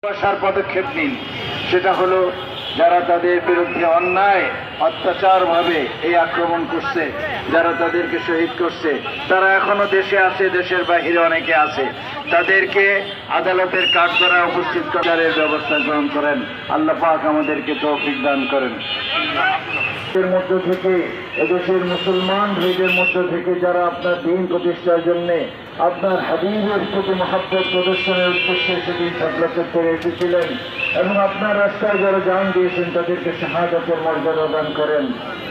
বসার পদক্ষেপ নিন। সেটা হলো যারা তাদের বিরুদ্ধে অন্যায় অত্যাচারভাবে এই আক্রমণ করছে, যারা তাদেরকে শহীদ করছে, তারা এখনো দেশে আছে, দেশের বাহিরে অনেকে আছে। তাদেরকে আদালতের কাঠগড়ায় উপস্থিত করার ব্যবস্থা গ্রহণ করেন। আল্লাহ পাক আমাদেরকে তৌফিক দান করেন। এর মধ্য থেকে এদেশের মুসলমান ভাইদের মধ্য থেকে যারা আপনার দিন প্রতিষ্ঠার জন্য আপনার হাবিবের প্রতি মহব্বত প্রদর্শনের উদ্দেশ্যে সেদিন শাপলা চত্বরে এসেছিলেন এবং আপনার রাস্তায় যারা জান দিয়েছেন তাদেরকে শাহাদাতের মর্যাদা দান করেন।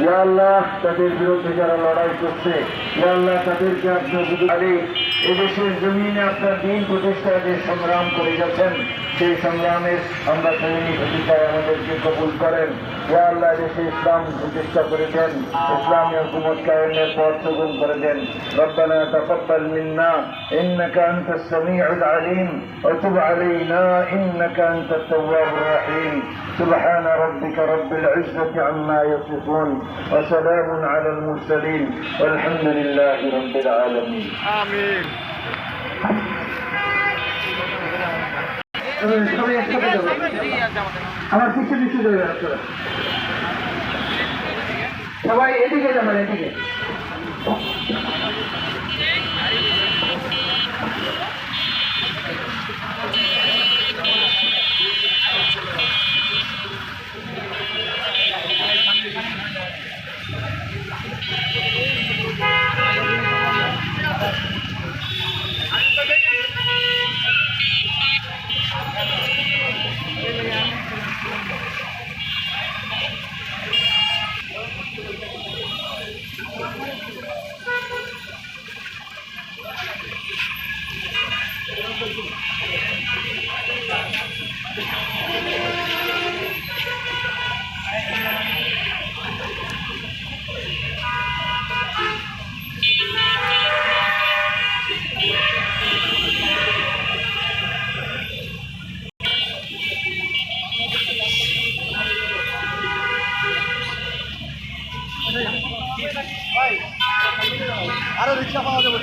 ইয়া আল্লাহ, তাদের বিরুদ্ধে যারা লড়াই করছে, ইয়া আল্লাহ, তাদেরকে আপনার এদেশের জমিনে আপনার দিন প্রতিষ্ঠায় যে সংগ্রাম করে গেছেন সেই সংগ্রামের আমরা সৈনিক অধিকার আমাদেরকে কবুল করেন। ইয়া আল্লাহ, দেশে ইসলাম প্রতিষ্ঠা করে দেন, ইসলামী হুকুমত কায়েমের পথ সুগম করে দেন। রব্বানা তাকাব্বাল মিন্না ইন্নাকা আনতাস সামিউল আলিম ওয়া তুব আলাইনা ইন্নাকা আনতাত তাওয়াবুর রহিম। سبحان ربك رب العزة عما يصفون وسلام على المرسلين والحمد لله رب العالمين. آمين. আমার পিছনে পিছনে যাবে আপনারা সবাই এদিকে যাবেন, এদিকে। আরো রিক্সা পাওয়া যাবে।